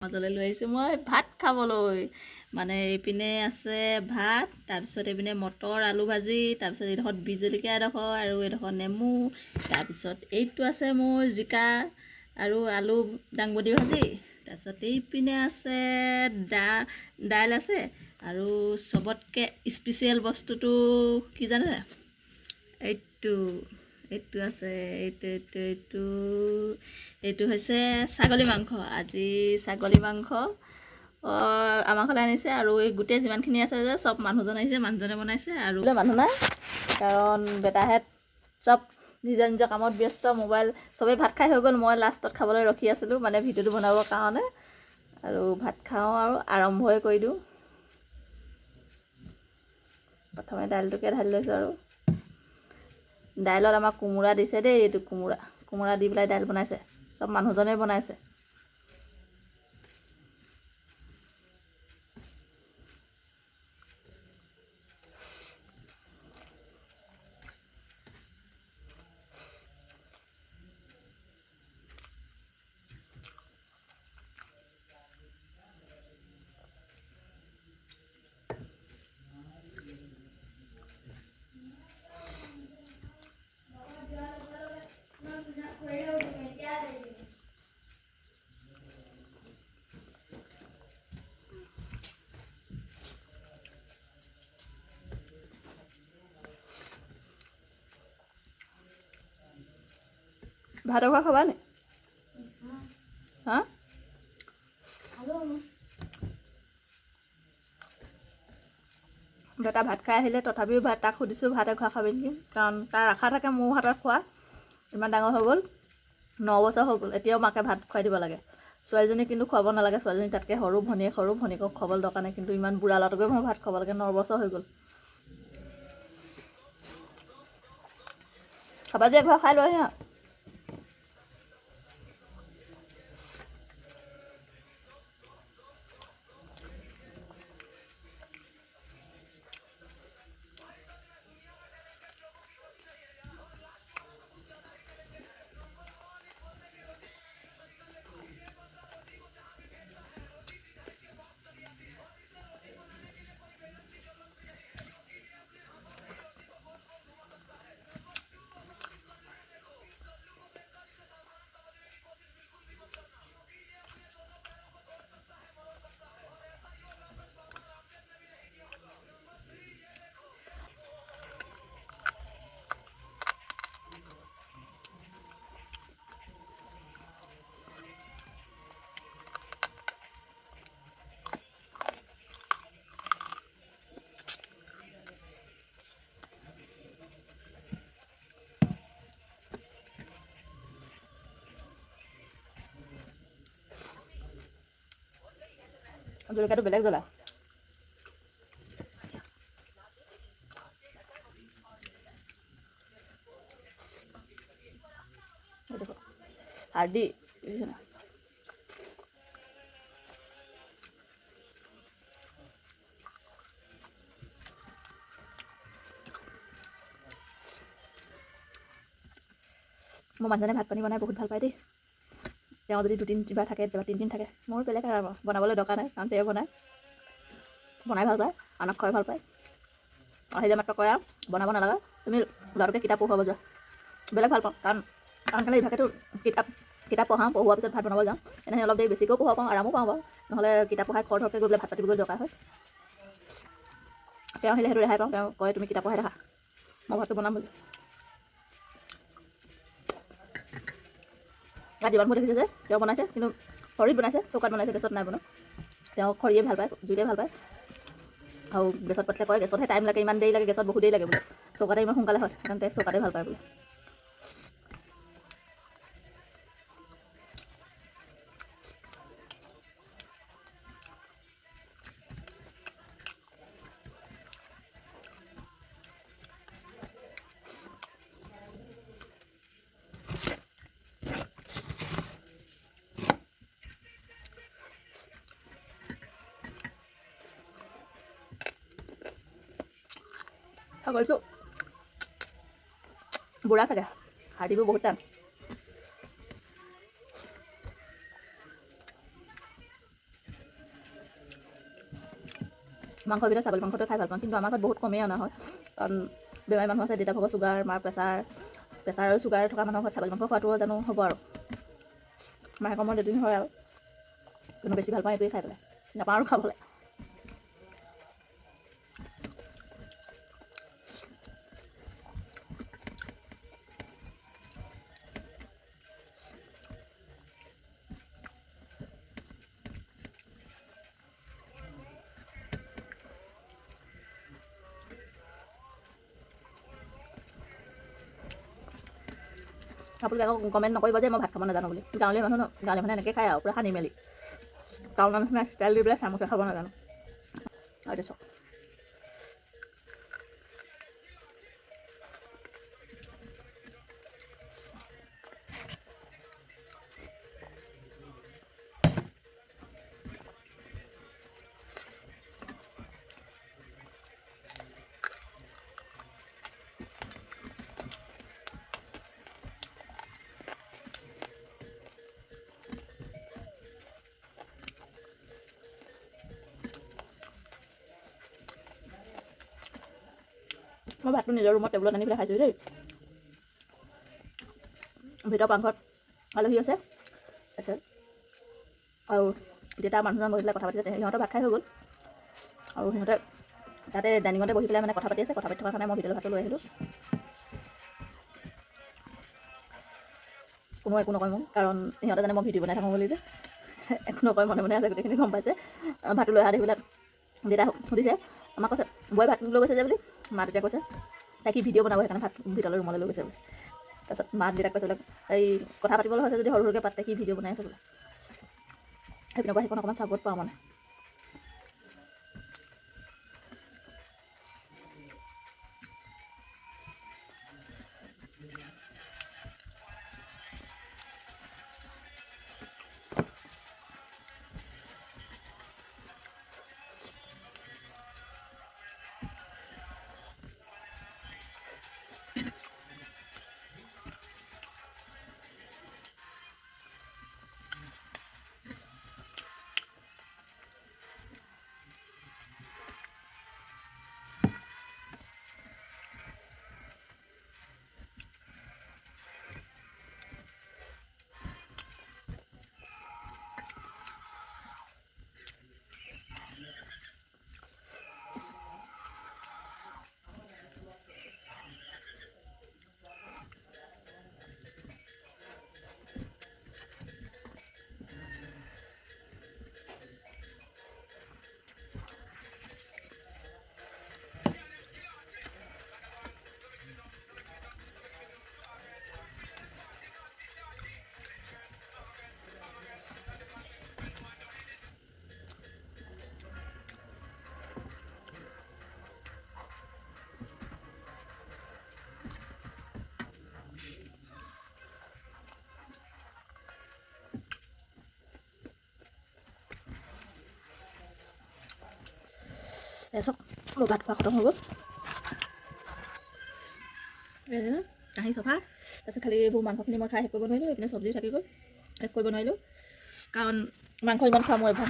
মাজলৈ লৈ আহিছোঁ মই ভাত খাবলৈ। মানে এইপিনে আছে ভাত, তাৰপিছত এইপিনে মটৰ আলু ভাজি, তাৰপিছত এইডোখৰত বিহ জলকীয়া এডোখৰ আৰু এইডোখৰ নেমু, তাৰপিছত এইটো আছে মোৰ জিকা আৰু আলু দাংবডি ভাজি, তাৰপিছত এইপিনে আছে দাইল আছে আৰু চবতকৈ স্পেচিয়েল বস্তুটো কি জানে? এইটো এইটো আছে এইটো এইটো হৈছে ছাগলী মাংস। আজি ছাগলী মাংস আমাৰ ঘৰলৈ আনিছে আৰু এই গোটেই যিমানখিনি আছে যে চব মানুহজন আহিছে, মানুহজনে বনাইছে আৰু মানুহ নাই কাৰণ বেটাহেঁত চব নিজৰ নিজৰ কামত ব্যস্ত। মোবাইল চবেই ভাত খাই হৈ গ'ল, মই লাষ্টত খাবলৈ ৰখি আছিলোঁ মানে ভিডিঅ'টো বনাবৰ কাৰণে। আৰু ভাত খাওঁ আৰু আৰম্ভই কৰি দিওঁ। প্ৰথমে দাইলটোকে ঢালি লৈছোঁ আৰু দাইলত আমাক কোমোৰা দিছে দেই। এইটো কোমোৰা দি পেলাই দাইল বনাইছে, চব মানুহজনে বনাইছে। ভাত খোৱা খাবা নি? হা? বেটা ভাত খাই আহিলে, তথাপিও তাক সুধিছোঁ ভাত খোৱা খাবি নেকি, কাৰণ তাৰ আশা থাকে মোৰ হাতত খোৱা। ইমান ডাঙৰ হৈ গ'ল, 9 বছৰ হৈ গ'ল, এতিয়াও মাকে ভাত খুৱাই দিব লাগে। ছোৱালীজনী কিন্তু খুৱাব নালাগে, ছোৱালীজনী তাতকৈ সৰু ভনীয়েকক খুৱাবলৈ দৰকাৰ নাই, কিন্তু ইমান বুঢ়া ল'ৰাটোকে মই ভাত খুৱাব লাগে। 9 বছৰ হৈ গ'ল। খাবা যে ঘৰ খাই লৈ আহি। জলকীয়াটো বেলেগ জ্বলা। হাৰ্ডি বুজিছে না? মোৰ মানুহজনে ভাত পানী বনাই বহুত ভাল পায় দেই। তেওঁ যদি 2-3 থাকে, কেতিয়াবা 3 দিন থাকে, মোৰ বেলেগ আৰু বনাবলৈ দৰকাৰ নাই, কাৰণ তেওঁ বনাই ভাল পায়, আনক খুৱাই ভাল পায়। আহিলে মাত্ৰ কয় আৰু বনাব নালাগে, তুমি ল'ৰাটোকে কিতাপ পঢ়ুৱাব যোৱা। বেলেগ ভাল পাওঁ, কাৰণ কেলৈ ইভাগেতো কিতাপ পঢ়োৱাৰ পিছত ভাত বনাব যাওঁ। এনেকৈ অলপ দেৰি বেছিকৈও পঢ়াব পাওঁ, আৰামো পাওঁ বাৰু। নহ'লে কিতাপ পঢ়াই খৰকৈ গৈ পেলাই ভাত পাতিবলৈ দৰকাৰ হয়। তেওঁ আহিলে সেইটো ৰেহাই পাওঁ, তেওঁ কয় তুমি কিতাপ পঢ়াই থাকা, মই ভাতটো বনাম বুলি। ইয়াত যিমানবোৰ দেখিছে যে তেওঁ বনাইছে, কিন্তু খৰিত বনাইছে, চৌকাত বনাইছে, গেছত নাই বনোৱা। তেওঁ খৰিয়ে ভাল পায়, জুইতে ভাল পায়। আৰু গেছত পাতিলে কয় গেছতহে টাইম লাগে, ইমান দেৰি লাগে, গেছত বহুত দেৰি লাগে বোলে, চৌকাতে ইমান সোনকালে হয়, সেইকাৰণে চৌকাতে ভাল পায় বোলে। ছাগলীটো বুঢ়া চাগে, হাৰ্ডিবোৰ বহুত টান। মাংসৰ ভিতৰত ছাগলী মাংসটো খাই ভাল পাওঁ, কিন্তু আমাৰ ঘৰত বহুত কমেই অনা হয়, কাৰণ বেমাৰী মানুহ আছে, দেউতা ভাগৰ চুগাৰ, মাৰ প্ৰেছাৰ আৰু চুগাৰ থকা মানুহৰ ঘৰত ছাগলী মাংস খোৱাটো জানো হ'ব আৰু মাহেকৰ মূৰত এদিন হয় আৰু, কিন্তু বেছি ভাল পাওঁ এইটোৱে খাই পেলাই, নাপাওঁ আৰু খাবলৈ। আপোনালোকে আকৌ কমেণ্ট নকৰিব যে মই ভাত খাব নাজানো বুলি, গাঁৱলীয়া মানুহ ন, গাঁৱলীয়া মানুহে এনেকৈ খায় আৰু পূৰা সানি মেলি, টাউন মানুহে ষ্টাইল দি পেলাই চামুচে খাব নাজানো। আৰু এতিয়া চাওক মই ভাতটো নিজৰ ৰুমত টেবুলত আনি পেলাই খাইছোঁ দেই। ভিতৰৰ পাকঘৰত আলহী আছে, তাৰপিছত আৰু দেউতা মানুহজন বহি পেলাই কথা পাতি আছে, সিহঁতৰ ভাত খাই হৈ গ'ল আৰু সিহঁতে তাতে ডাইনিঙতে বহি পেলাই মানে কথা পাতি আছে, কথা পাতি থকা কাৰণে মই ভিতৰৰ ভাতটো লৈ আহিলোঁ। কোনো একো নকয় মোক, কাৰণ সিহঁতে জানে মই ভিডিঅ' বনাই থাকোঁ বুলি যে, একো নকয়, মনে মনে আছে, গোটেইখিনি গম পাইছে। ভাতটো লৈ অহা দেখি পেলাই দেউতা সুধিছে, আমাক কৈছে বৌয়ে ভাত লৈ গৈছে যে বুলি, মা তেতিয়া কৈছে তাই কি ভিডিঅ' বনাব সেইকাৰণে ভাত ভিতৰলৈ ৰুমলৈ লৈ গৈছে বুলি। তাৰপিছত মা দেউতাক কৈছে বোলে এই কথা পাতিবলৈ হৈছে যদি সৰু সৰুকৈ পাতে, কি ভিডিঅ' বনাই আছে বোলে। সেইপিনৰ পৰা সেইখন অকণমান চাপৰ্ট পাওঁ মানে। তাৰপিছত মোৰ ভাত খোৱা খতম হৈ গ'ল, কাঁহী চফা। তাৰপিছত খালি এইবোৰ মাংসখিনি মই খাই শেষ কৰিব নোৱাৰিলোঁ, এইপিনে চব্জিও থাকি গ'ল, শেষ কৰিব নোৱাৰিলোঁ, কাৰণ মাংস ইমান খোৱা মই অভ্যাস